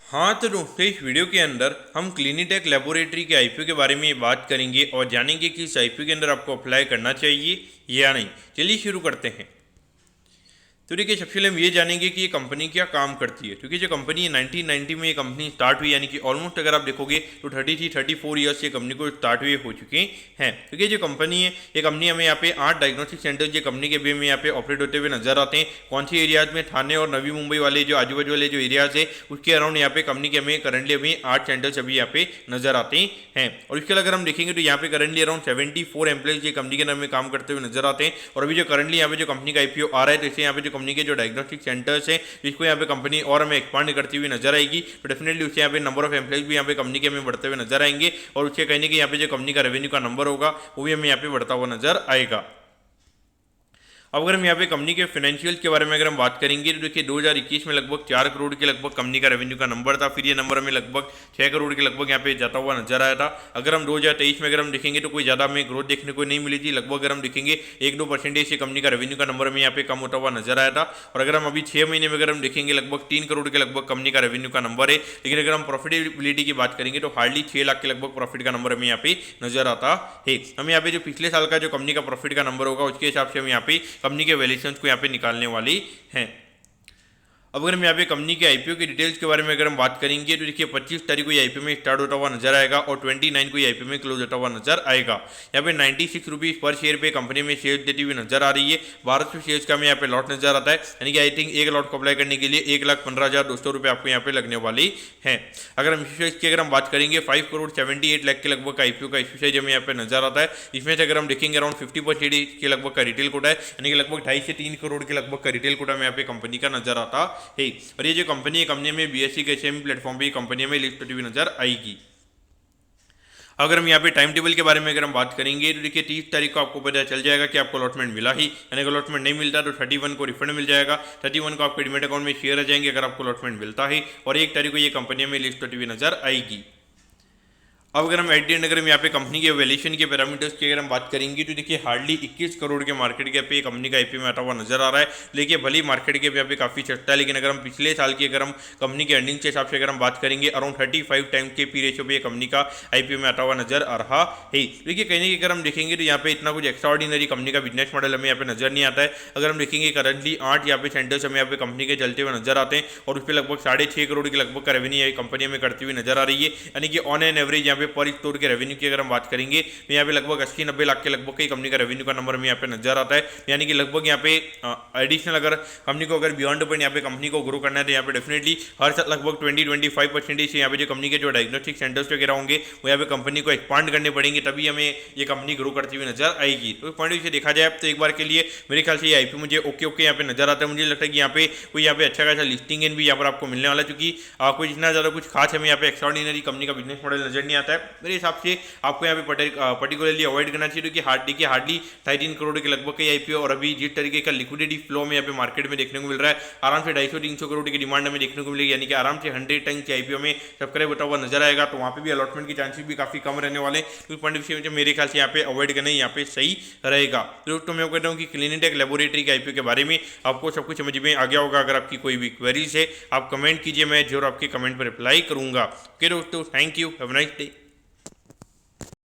हाँ तो दोस्तों इस वीडियो के अंदर हम क्लिनिटेक लेबोरेटरी के आईपीओ के बारे में बात करेंगे और जानेंगे कि इस आईपीओ के अंदर आपको अप्लाई करना चाहिए या नहीं। चलिए शुरू करते हैं। तो देखिए सबसे पहले हम ये जानेंगे कि ये कंपनी क्या काम करती है, क्योंकि जो कंपनी है 1990 में ये कंपनी स्टार्ट हुई, यानी कि ऑलमोस्ट अगर आप देखोगे तो 34 ईयर्स ये कंपनी को स्टार्ट हुए हो चुके हैं। क्योंकि जो कंपनी है ये कंपनी हमें यहाँ पे 8 डायग्नोस्टिक सेंटर्स ये कंपनी के भी हमें यहाँ पे ऑपरेट होते हुए नजर आते हैं। कौन सी एरियाज में, थाने और नवी मुंबई वाले जो आजू बाजू वाले जो एरियाज है उसके अराउंड यहाँ पे कंपनी के हमें करंटली अभी 8 सेंटर्स अभी यहाँ पे नजर आते हैं। और इसके अगर हम देखेंगे तो यहाँ पे करंटली अराउंड 74 एम्प्लॉइज ये कंपनी के अंदर में काम करते हुए नजर आते हैं। और अभी जो करंटली यहाँ पे जो कंपनी का आईपीओ आ रहा है तो इससे यहाँ पे जो कंपनी के जो डायग्नोस्टिक सेंटर्स है इसको यहाँ पे कंपनी और हमें एक्सपांड करती हुई नजर आएगी। तो डेफिनेटली उससे यहाँ पे नंबर ऑफ एम्प्लॉइज भी यहाँ पे कंपनी के हमें बढ़ते हुए नजर आएंगे और उसके कहने कि यहाँ पे जो कंपनी का रेवेन्यू का नंबर होगा वो भी हमें यहाँ पे बढ़ता हुआ नजर आएगा। अब अगर हम यहाँ पे कंपनी के फाइनेंशियल के बारे में अगर हम बात करेंगे तो देखिए 2021 में लगभग 4 करोड़ के लगभग कंपनी का रेवेन्यू का नंबर था, फिर ये नंबर हमें लगभग 6 करोड़ के लगभग यहाँ पे जाता हुआ नजर आया था। अगर हम 2023 में अगर हम देखेंगे तो कोई ज़्यादा हमें ग्रोथ देखने को नहीं मिली थी, लगभग अगर हम देखेंगे 1-2% से कंपनी का रेवेन्यू का नंबर हमें यहाँ पे कम होता हुआ नजर आया था। और अगर हम अभी 6 महीने में अगर हम देखेंगे लगभग 3 करोड़ के लगभग कंपनी का रेवेन्यू का नंबर है। लेकिन अगर हम प्रॉफिटेबिलिटी की बात करेंगे तो हार्डली 6 लाख के लगभग प्रॉफिट का नंबर हमें यहाँ पे नजर आता है। हम यहाँ पे जो पिछले साल का जो कंपनी का प्रॉफिट का नंबर होगा उसके हिसाब से हम यहाँ पे कंपनी के वैल्यूएशन को यहाँ पे निकालने वाली हैं। अब अगर हम यहाँ पे कंपनी के आईपीओ की डिटेल्स के बारे में अगर हम बात करेंगे तो देखिए 25 तारीख को ये आईपीओ में स्टार्ट होता हुआ नजर आएगा और 29 को ये आईपीओ में क्लोज होता हुआ नजर आएगा। यहाँ पे 96 रुपीज़ पर शेयर पे कंपनी में शेयर देती हुई नजर आ रही है। 1200 शेयर्स का हमें यहाँ पे लॉट नजर आता है, यानी कि आई थिंक एक लॉट को अप्लाई करने के लिए 1,15,200 रुपये आपको यहाँ पे लगने वाली है। अगर हम इशू साइज की अगर हम बात करेंगे 5 करोड़ 78 लाख के लगभग आईपीओ का इशू साइज हमें यहाँ पे नजर आता है। इसमें से अगर हम देखेंगे अराउंड 50% के लगभग का रिटेल कोटा है, यानी कि लगभग 2.5 से 3 करोड़ के लगभग का रिटेल कोटा में यहाँ पे कंपनी का नजर आता है। और ये कंपनी में बीएससी के सेम प्लेटफॉर्म पे कंपनी में लिस्ट होती हुई नजर आएगी। अगर हम यहाँ पे टाइम टेबल के बारे में अगर हम बात करेंगे तो देखिए 30 तारीख को आपको पता चल जाएगा कि आपको अलॉटमेंट मिला ही, यानी कि अलॉटमेंट नहीं मिलता तो 31 को रिफंड मिल जाएगा। 31 को आपके डीमैट अकाउंट में शेयर आ जाएंगे अगर आपको अलॉटमेंट मिलता है। और 1 तारीख को ये कंपनी में लिस्ट होती हुई नजर आएगी। अब अगर हम एट दी एंड अगर हम यहाँ पे कंपनी के वैल्यूएशन के पैरामीटर्स की अगर हम बात करेंगे तो देखिए हार्डली 21 करोड़ के मार्केट कैप पे कंपनी का आईपीओ में आता हुआ नजर आ रहा है। लेकिन भले मार्केट कैप यहाँ पे काफ़ी सस्ता है, लेकिन अगर हम पिछले साल की अगर हम कंपनी के अर्निंग के हिसाब से अगर हम बात करेंगे अराउंड 35 टाइम के पी रेशियो पे कंपनी का आईपीओ में आता हुआ नजर आ रहा है। देखिए कहने की अगर हम देखेंगे तो यहाँ पे इतना कुछ एक्स्ट्रा ऑर्डिनरी कंपनी का बिजनेस मॉडल हमें यहाँ पे नजर नहीं आता है। अगर हम देखेंगे करंटली 8 यहाँ पे सेंटर्स हमें यहाँ पे कंपनी के चलते हुए नजर आते हैं और उस पर लगभग 6.5 करोड़ के लगभग का रेवेन्यू कंपनी में करती हुई नजर आ रही है, यानी कि ऑन एन एवरेज यहाँ पे पर स्टोर के रेवेन्यू की अगर हम बात करेंगे तो यहाँ पे लगभग 80-90 लाख के लगभग की कंपनी का रेवेन्यू का नंबर हमें यहाँ पे नजर आता है। यानी कि लगभग यहाँ पे एडिशनल अगर कंपनी को अगर बियॉन्ड पॉइंट यहाँ पे कंपनी को ग्रो करना है तो यहाँ पे डेफिनेटली हर साल लगभग 20-25% से यहाँ पे जो कंपनी के जो डायग्नोस्टिक सेंटर्स वगैरह होंगे वो यहाँ पे कंपनी को एक्सपांड करने पड़ेंगे, तभी हमें ये कंपनी ग्रो करती हुई नजर आएगी। तो पॉइंट से देखा जाए तो एक बार के लिए मेरे ख्याल से ये आईपीओ मुझे ओके यहाँ पे नजर आता है। मुझे लगता है कि यहाँ पे कोई यहाँ पे अच्छा खासा लिस्टिंग इन भी यहाँ पर आपको मिलने वाला है, क्योंकि आपको इतना ज़्यादा कुछ खास हमें यहाँ पे एक्स्ट्राऑर्डिनरी कंपनी का बिजनेस मॉडल नजर नहीं आता है। मेरे हिसाब से आपको यहाँ पे पर्टिकुलरली अवॉइड करना चाहिए, क्योंकि हार्डली 13 करोड़ के लगभग के आईपीओ और अभी जिस तरीके का लिक्विडिटी फ्लो में यहाँ पे मार्केट में देखने को मिल रहा है आराम से 250-300 करोड़ की डिमांड हमें देखने को मिलेगी, यानी कि आराम से 100 टन के आईपीओ में सब्सक्राइब होता हुआ नजर आएगा। तो वहाँ पे भी अलॉटमेंट के चांसेस भी काफी कम रहने वाले, तो पॉइंट ऑफ व्यू मेरे ख्याल से यहाँ पे अवॉइड करना यहाँ पे सही रहेगा। तो मैं कहता हूँ कि क्लिनिटेक लेबोरेटरी के आईपीओ के बारे में आपको सब कुछ समझ में आ गया होगा। अगर आपकी कोई भी क्वेरीज है आप कमेंट कीजिए, मैं जरूर आपके कमेंट पर रिप्लाई करूंगा। ओके दोस्तों, thank you, have a nice day.